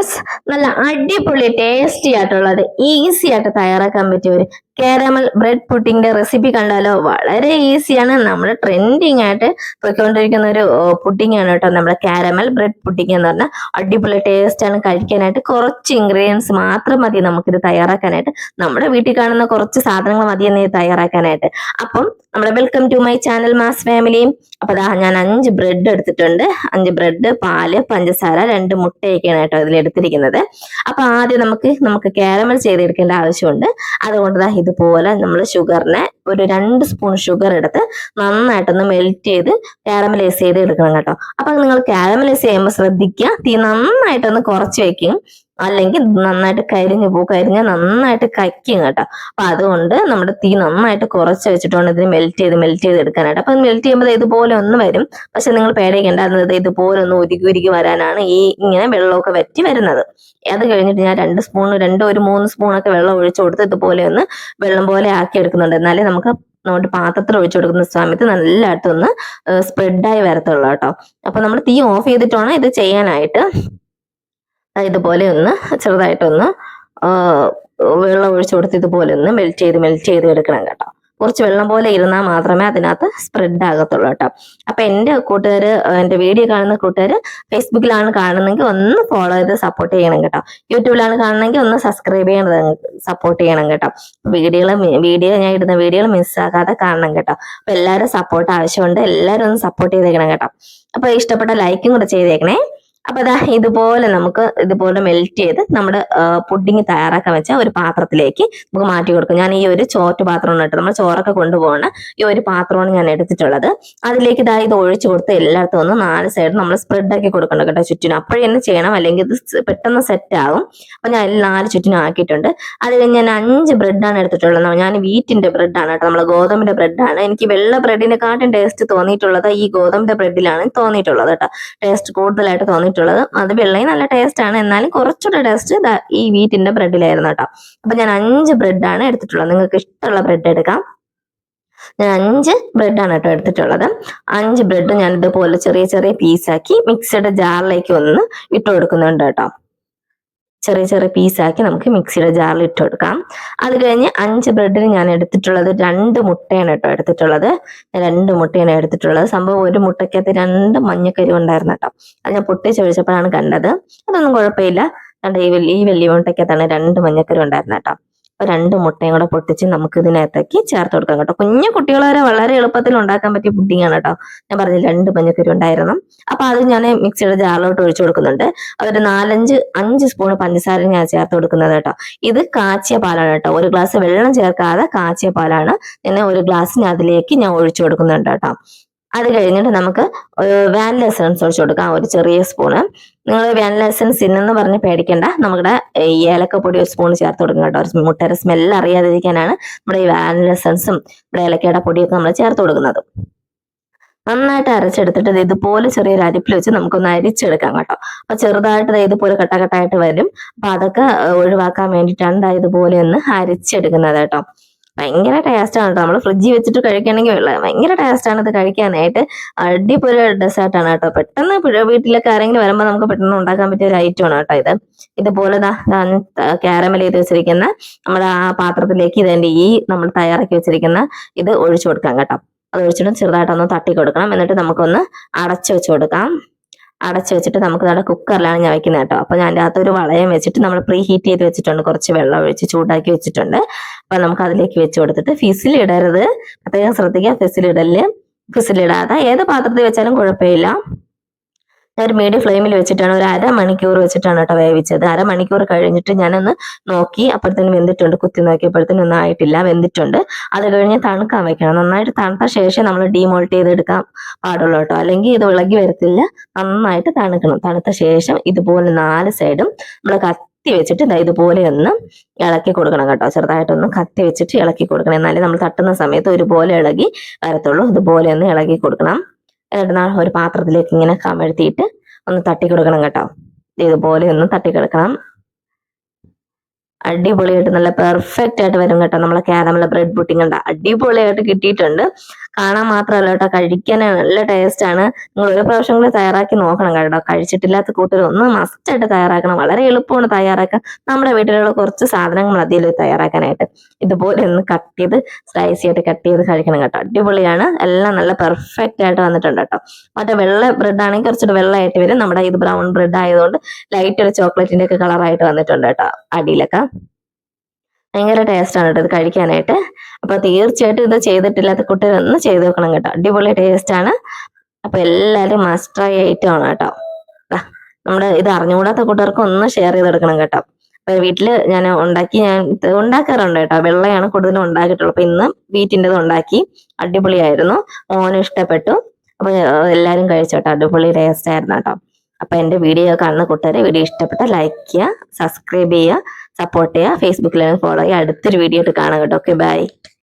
Friends, നല്ല അടിപൊളി tasty ആയിട്ടുള്ളത് ഈസി ആയിട്ട് തയ്യാറാക്കാൻ പറ്റിയ ഒരു കാരമൽ ബ്രെഡ് പുഡിങ്ങിന്റെ റെസിപ്പി കണ്ടാലോ? വളരെ ഈസിയാണ്. നമ്മുടെ ട്രെൻഡിങ് ആയിട്ട് പോയിക്കൊണ്ടിരിക്കുന്ന ഒരു പുഡിംഗ് ആണ് കേട്ടോ നമ്മുടെ കാരമൽ ബ്രെഡ് പുഡിംഗ് എന്ന് പറഞ്ഞാൽ. അടിപൊളി ടേസ്റ്റ് ആണ്. കഴിക്കാനായിട്ട് കുറച്ച് ഇൻഗ്രീഡിയൻസ് മാത്രം മതി നമുക്കിത് തയ്യാറാക്കാനായിട്ട്. നമ്മുടെ വീട്ടിൽ കാണുന്ന കുറച്ച് സാധനങ്ങൾ മതി എന്ന് തയ്യാറാക്കാനായിട്ട്. അപ്പം നമ്മുടെ welcome to my channel mass ഫാമിലിയും. അപ്പൊ ഞാൻ 5 ബ്രെഡ് എടുത്തിട്ടുണ്ട്. 5 ബ്രെഡ്, പാല്, പഞ്ചസാര, 2 മുട്ടയൊക്കെയാണ് കേട്ടോ ഇതിൽ എടുത്തിരിക്കുന്നത്. അപ്പൊ ആദ്യം നമുക്ക് കാരമൽ ചെയ്തെടുക്കേണ്ട ആവശ്യമുണ്ട്. അതുകൊണ്ട് ഇതുപോലെ നമ്മൾ ഷുഗറിനെ ഒരു 2 സ്പൂൺ ഷുഗർ എടുത്ത് നന്നായിട്ടൊന്ന് മെൽറ്റ് ചെയ്ത് കാരമലൈസ് ചെയ്ത് എടുക്കണം കേട്ടോ. അപ്പൊ നിങ്ങൾ കാരമലൈസ് ചെയ്യുമ്പോൾ ശ്രദ്ധിക്കുക, തീ നന്നായിട്ടൊന്ന് കുറച്ച് വെക്കും, അല്ലെങ്കിൽ നന്നായിട്ട് കരിഞ്ഞാൽ നന്നായിട്ട് കയ്ക്കും കേട്ടോ. അപ്പൊ അതുകൊണ്ട് നമ്മുടെ തീ നന്നായിട്ട് കുറച്ച് വെച്ചിട്ടുണ്ട് ഇതിന് മെൽറ്റ് ചെയ്ത് എടുക്കാനായിട്ട്. അപ്പൊ മെൽറ്റ് ചെയ്യുമ്പോൾ ഇതുപോലെ ഒന്ന് വരും. പക്ഷെ നിങ്ങൾ പേടിക്കേണ്ടത് ഇതുപോലെ ഒന്ന് ഉരുകി വരാനാണ് ഇങ്ങനെ വെള്ളമൊക്കെ വറ്റി വരുന്നത്. അത് കഴിഞ്ഞിട്ട് ഞാൻ 2 ഒരു 3 സ്പൂണൊക്കെ വെള്ളം ഒഴിച്ചു കൊടുത്ത് ഇതുപോലെ ഒന്ന് വെള്ളം പോലെ ആക്കി എടുക്കുന്നുണ്ട്. എന്നാലേ നമ്മുടെ പാത്രത്തിൽ ഒഴിച്ചു കൊടുക്കുന്ന സമയത്ത് നല്ലതായിട്ടൊന്ന് സ്പ്രെഡായി വരത്തുള്ളൂ കേട്ടോ. അപ്പൊ നമ്മൾ തീ ഓഫ് ചെയ്തിട്ടാണ് ഇത് ചെയ്യാനായിട്ട്. ഇതുപോലെ ഒന്ന് ചെറുതായിട്ടൊന്ന് വെള്ളം ഒഴിച്ചു കൊടുത്ത് ഇതുപോലെ ഒന്ന് മെൽറ്റ് ചെയ്ത് എടുക്കണം കേട്ടോ. കുറച്ച് വെള്ളം പോലെ ഇരുന്നാൽ മാത്രമേ അതിനകത്ത് സ്പ്രെഡ് ആകത്തുള്ളൂ കേട്ടോ. അപ്പൊ എൻ്റെ വീഡിയോ കാണുന്ന കൂട്ടുകാര് ഫേസ്ബുക്കിലാണ് കാണുന്നെങ്കിൽ ഒന്ന് ഫോളോ ചെയ്ത് സപ്പോർട്ട് ചെയ്യണം കേട്ടോ. യൂട്യൂബിലാണ് കാണുന്നെങ്കിൽ ഒന്ന് സബ്സ്ക്രൈബ് ചെയ്യണം, സപ്പോർട്ട് ചെയ്യണം കേട്ടോ. ഞാൻ ഇടുന്ന വീഡിയോകൾ മിസ്സാക്കാതെ കാണണം കേട്ടോ. അപ്പൊ എല്ലാവരും സപ്പോർട്ട് ആവശ്യമുണ്ട്. എല്ലാവരും ഒന്ന് സപ്പോർട്ട് ചെയ്തേക്കണം കേട്ടോ. അപ്പൊ ഇഷ്ടപ്പെട്ട ലൈക്കും കൂടെ ചെയ്തേക്കണേ. അപ്പൊ ഇതുപോലെ മെൽറ്റ് ചെയ്ത് നമ്മുടെ പുഡിങ് തയ്യാറാക്കാൻ വെച്ച ഒരു പാത്രത്തിലേക്ക് നമുക്ക് മാറ്റി കൊടുക്കും. ഞാൻ ഈ ഒരു ചോറ്റ് പാത്രമാണ് കേട്ടോ, നമ്മൾ ചോറൊക്കെ കൊണ്ടുപോകണ ഈ ഒരു പാത്രമാണ് ഞാൻ എടുത്തിട്ടുള്ളത്. അതിലേക്ക് ഇത് ഒഴിച്ചു കൊടുത്ത് എല്ലായിടത്തും ഒന്ന് 4 സൈഡ് നമ്മൾ സ്പ്രെഡ് ആക്കി കൊടുക്കണം കേട്ടോ, ചുറ്റിനും. അപ്പോഴേ തന്നെ ചെയ്യണം, അല്ലെങ്കിൽ ഇത് പെട്ടെന്ന് സെറ്റ് ആകും. അപ്പൊ ഞാൻ 4 ചുറ്റിനും ആക്കിയിട്ടുണ്ട്. അത് കഴിഞ്ഞ് ഞാൻ 5 ബ്രെഡാണ് എടുത്തിട്ടുള്ളത്. ഞാൻ വീറ്റിന്റെ ബ്രെഡാണ് കേട്ടോ, നമ്മളെ ഗോതമ്പിന്റെ ബ്രെഡാണ്. എനിക്ക് വെള്ള ബ്രെഡിനെക്കാട്ടും ടേസ്റ്റ് തോന്നിയിട്ടുള്ളത് ഈ ഗോതമ്പിന്റെ ബ്രെഡിലാണ് തോന്നിയിട്ടുള്ളത് കേട്ടോ. ടേസ്റ്റ് കൂടുതലായിട്ട് തോന്നിയിട്ടുള്ളത്. അത് വെള്ളയും നല്ല ടേസ്റ്റ് ആണ്, എന്നാലും കുറച്ചുകൂടെ ടേസ്റ്റ് ഈ വീറ്റിന്റെ ബ്രെഡിലായിരുന്നു കേട്ടോ. അപ്പൊ ഞാൻ 5 ബ്രെഡാണ് എടുത്തിട്ടുള്ളത്. നിങ്ങൾക്ക് ഇഷ്ടമുള്ള ബ്രെഡ് എടുക്കാം. ഞാൻ 5 ബ്രെഡാണ് കേട്ടോ എടുത്തിട്ടുള്ളത്. 5 ബ്രെഡ് ഞാൻ ഇതുപോലെ ചെറിയ പീസാക്കി മിക്സിയുടെ ജാറിലേക്ക് ഒന്ന് ഇട്ട് കൊടുക്കുന്നുണ്ട് കേട്ടോ. ചെറിയ പീസാക്കി നമുക്ക് മിക്സിയുടെ ജാറിൽ ഇട്ട് കൊടുക്കാം. അത് കഴിഞ്ഞ് 5 ബ്രെഡിന് ഞാൻ എടുത്തിട്ടുള്ളത് 2 മുട്ടയാണ് കേട്ടോ എടുത്തിട്ടുള്ളത്. 2 മുട്ടയാണ് എടുത്തിട്ടുള്ളത്. സംഭവം ഒരു മുട്ടയ്ക്കകത്ത് 2 മഞ്ഞക്കരി ഉണ്ടായിരുന്നു കേട്ടോ. അത് ഞാൻ പൊട്ടിച്ചൊഴിച്ചപ്പോഴാണ് കണ്ടത്. അതൊന്നും കുഴപ്പമില്ല. ഈ വലിയ മുട്ടയ്ക്കകത്താണ് 2 മഞ്ഞക്കരി ഉണ്ടായിരുന്നു കേട്ടോ. അപ്പൊ 2 മുട്ടയും കൂടെ പൊട്ടിച്ച് നമുക്ക് ഇതിനകത്തേക്ക് ചേർത്ത് കൊടുക്കാം കേട്ടോ. കുഞ്ഞു കുട്ടികൾ വരെ വളരെ എളുപ്പത്തിൽ ഉണ്ടാക്കാൻ പറ്റിയ പുഡിങ്ങാണ് കേട്ടോ. ഞാൻ പറഞ്ഞില്ല 2 മഞ്ഞക്കരി ഉണ്ടായിരുന്നു. അപ്പൊ അത് ഞാൻ മിക്സിയുടെ ജാറിലോട്ട് ഒഴിച്ചു കൊടുക്കുന്നുണ്ട്. അതൊരു 5 സ്പൂൺ പഞ്ചസാര ഞാൻ ചേർത്ത് കൊടുക്കുന്നത് കേട്ടോ. ഇത് കാച്ചിയ പാലാണ് കേട്ടോ. ഒരു ഗ്ലാസ് വെള്ളം ചേർക്കാതെ കാച്ചിയ പാലാണ്. പിന്നെ ഒരു ഗ്ലാസ്സിന് അതിലേക്ക് ഞാൻ ഒഴിച്ചു കൊടുക്കുന്നുണ്ട് കേട്ടോ. അത് കഴിഞ്ഞിട്ട് നമുക്ക് വാനില എസൻസ് ഒഴിച്ചു കൊടുക്കാം, ഒരു ചെറിയ സ്പൂണ്. നിങ്ങൾ വാനില എസൻസ് ഇന്നെന്ന് പറഞ്ഞ് പേടിക്കണ്ട, നമ്മുടെ ഏലക്കപ്പൊടി ഒരു സ്പൂൺ ചേർത്ത് കൊടുക്കും കേട്ടോ. ഒരു മുട്ടയുടെ സ്മെല്ല് അറിയാതിരിക്കാനാണ് നമ്മുടെ ഈ വാനില എസൻസും നമ്മുടെ ഏലക്കയുടെ പൊടിയൊക്കെ നമ്മൾ ചേർത്ത് കൊടുക്കുന്നത്. നന്നായിട്ട് അരച്ചെടുത്തിട്ട് ഇതുപോലെ ചെറിയൊരു അരിപ്പിൽ വെച്ച് നമുക്കൊന്ന് അരിച്ചെടുക്കാം കേട്ടോ. അപ്പൊ ചെറുതായിട്ട് ഇതുപോലെ കട്ടകട്ടായിട്ട് വരും. അപ്പൊ അതൊക്കെ ഒഴിവാക്കാൻ വേണ്ടിയിട്ടാണ് ഇതുപോലെ ഒന്ന് അരിച്ചെടുക്കുന്നത് കേട്ടോ. ഭയങ്കര ടേസ്റ്റ് ആണ് കേട്ടോ. നമ്മൾ ഫ്രിഡ്ജിൽ വെച്ചിട്ട് കഴിക്കുകയാണെങ്കിൽ ഭയങ്കര ടേസ്റ്റ് ആണ് ഇത് കഴിക്കാനായിട്ട്. അടിപൊളി ഡെസേർട്ടാണ് കേട്ടോ. പെട്ടെന്ന് വീട്ടിലൊക്കെ ആരെങ്കിലും വരുമ്പോൾ നമുക്ക് പെട്ടെന്ന് ഉണ്ടാക്കാൻ പറ്റിയ ഒരു ഐറ്റം ആണ് കേട്ടോ ഇത്. ഇതുപോലെ കാരമൽ ചെയ്ത് വെച്ചിരിക്കുന്ന നമ്മുടെ ആ പാത്രത്തിലേക്ക് നമ്മൾ തയ്യാറാക്കി വെച്ചിരിക്കുന്ന ഇത് ഒഴിച്ചു കൊടുക്കാം കേട്ടോ. അത് ഒഴിച്ചിട്ട് ചെറുതായിട്ടൊന്ന് തട്ടി കൊടുക്കണം. എന്നിട്ട് നമുക്കൊന്ന് അടച്ചു വെച്ച് കൊടുക്കാം. അടച്ചു വെച്ചിട്ട് നമുക്ക് നമ്മുടെ കുക്കറിലാണ് ഞാൻ വെക്കുന്നത് കേട്ടോ. അപ്പൊ ഞാൻ അതിനകത്ത് ഒരു വളയം വെച്ചിട്ട് നമ്മൾ പ്രീ ഹീറ്റ് ചെയ്ത് വെച്ചിട്ടുണ്ട്. കുറച്ച് വെള്ളം ഒഴിച്ച് ചൂടാക്കി വെച്ചിട്ടുണ്ട്. അപ്പൊ നമുക്ക് അതിലേക്ക് വെച്ച് കൊടുത്തിട്ട് ഫിസിലിടരുത്, പ്രത്യേകം ശ്രദ്ധിക്കുക. ഫിസിലിടാതെ ഏത് പാത്രത്തിൽ വെച്ചാലും കുഴപ്പമില്ല. ഞാൻ ഒരു മീഡിയം ഫ്ലെയിമിൽ വെച്ചിട്ടാണ് ഒരു 1/2 മണിക്കൂർ വെച്ചിട്ടാണ് കേട്ടോ വേവിച്ചത്. 1/2 മണിക്കൂർ കഴിഞ്ഞിട്ട് ഞാനൊന്ന് നോക്കി, അപ്പോഴത്തേനും വെന്തിട്ടുണ്ട്. കുത്തി നോക്കിയപ്പോഴത്തേനും ഒന്നും ആയിട്ടില്ല, വെന്തിട്ടുണ്ട്. അത് കഴിഞ്ഞ് തണുക്കാൻ വെക്കണം. നന്നായിട്ട് തണുത്ത ശേഷം നമ്മൾ ഡീമോൾട്ട് ചെയ്തെടുക്കാൻ പാടുള്ളൂ കേട്ടോ, അല്ലെങ്കിൽ ഇത് ഇളകി വരത്തില്ല. നന്നായിട്ട് തണുക്കണം. തണുത്ത ശേഷം ഇതുപോലെ 4 സൈഡും നമ്മൾ കത്തി വെച്ചിട്ട് ഇതുപോലെ ഒന്ന് ഇളക്കി കൊടുക്കണം കേട്ടോ. ചെറുതായിട്ടൊന്ന് കത്തി വെച്ചിട്ട് ഇളക്കി കൊടുക്കണം. എന്നാലേ നമ്മൾ തട്ടുന്ന സമയത്ത് ഒരുപോലെ ഇളകി വരത്തുള്ളൂ. ഇതുപോലെ ഒന്ന് ഇളകി കൊടുക്കണം. എന്നിട്ട് ഒരു പാത്രത്തിലേക്ക് ഇങ്ങനെ കമഴ്ത്തിയിട്ട് ഒന്ന് തട്ടി കൊടുക്കണം കേട്ടോ. ഇതുപോലെ ഒന്ന് തട്ടി കൊടുക്കണം. അടിപൊളിയായിട്ട് നല്ല പെർഫെക്റ്റ് ആയിട്ട് വരും കേട്ടോ. നമ്മളെ കാരമൽ ബ്രെഡ് പുഡിംഗ് ഉണ്ട്, അടിപൊളിയായിട്ട് കിട്ടിയിട്ടുണ്ട്. കാണാൻ മാത്രമല്ല കേട്ടോ, കഴിക്കാൻ നല്ല ടേസ്റ്റ് ആണ്. നിങ്ങൾ ഒരു പ്രാവശ്യം കൂടി തയ്യാറാക്കി നോക്കണം കേട്ടോ. കഴിച്ചിട്ടില്ലാത്ത കൂട്ടർ ഒന്ന് മസ്റ്റായിട്ട് തയ്യാറാക്കണം. വളരെ എളുപ്പമാണ് തയ്യാറാക്കാൻ. നമ്മുടെ വീട്ടിലുള്ള കുറച്ച് സാധനങ്ങൾ മതിയല്ലോ തയ്യാറാക്കാനായിട്ട്. ഇതുപോലെ ഒന്ന് കട്ട് ചെയ്ത് സ്ലൈസി ആയിട്ട് കട്ട് ചെയ്ത് കഴിക്കണം കേട്ടോ. അടിപൊളിയാണ്. എല്ലാം നല്ല പെർഫെക്റ്റ് ആയിട്ട് വന്നിട്ടുണ്ട് കേട്ടോ. മറ്റേ വെള്ള ബ്രെഡ് ആണെങ്കിൽ കുറച്ചുകൂടി വെള്ളമായിട്ട് വരും. നമ്മുടെ ഇത് ബ്രൗൺ ബ്രെഡ് ആയതുകൊണ്ട് ലൈറ്റ് ഒരു ചോക്ലേറ്റിന്റെ ഒക്കെ കളറായിട്ട് വന്നിട്ടുണ്ട് കേട്ടോ അടിയിലൊക്കെ. ഭയങ്കര ടേസ്റ്റ് ആണ് കേട്ടോ ഇത് കഴിക്കാനായിട്ട്. അപ്പൊ തീർച്ചയായിട്ടും ഇത് ചെയ്തിട്ടില്ലാത്ത കുട്ടികൾ ഒന്ന് ചെയ്ത് നോക്കണം കേട്ടോ. അടിപൊളി ടേസ്റ്റ് ആണ്. അപ്പൊ എല്ലാവരും മസ്റ്റ് ട്രൈ ഐറ്റം ആണ് കേട്ടോ. നമ്മുടെ ഇത് അറിഞ്ഞുകൂടാത്ത കൂട്ടുകാർക്ക് ഒന്ന് ഷെയർ ചെയ്തെടുക്കണം കേട്ടോ. അപ്പൊ വീട്ടില് ഞാൻ ഇത് ഉണ്ടാക്കാറുണ്ട് കേട്ടോ. വെള്ളയാണ് കൂടുതലും ഉണ്ടാക്കിയിട്ടുള്ളത്. അപ്പൊ ഇന്ന് വീറ്റിൻ്റെത് ഉണ്ടാക്കി. അടിപൊളിയായിരുന്നു. മോനും ഇഷ്ടപ്പെട്ടു. അപ്പൊ എല്ലാരും കഴിച്ചോട്ടോ. അടിപൊളി ടേസ്റ്റ് ആയിരുന്നു കേട്ടോ. അപ്പൊ എന്റെ വീഡിയോ കാണുന്ന കൂട്ടുകാരെ വീഡിയോ ഇഷ്ടപ്പെട്ട ലൈക്ക് ചെയ്യുക, സബ്സ്ക്രൈബ് ചെയ്യുക, സപ്പോർട്ട് ചെയ്യുക, ഫേസ്ബുക്കിൽ ഫോളോ ചെയ്യുക. അടുത്തൊരു വീഡിയോ ആയിട്ട് കാണാം കേട്ടോ. Okay, by.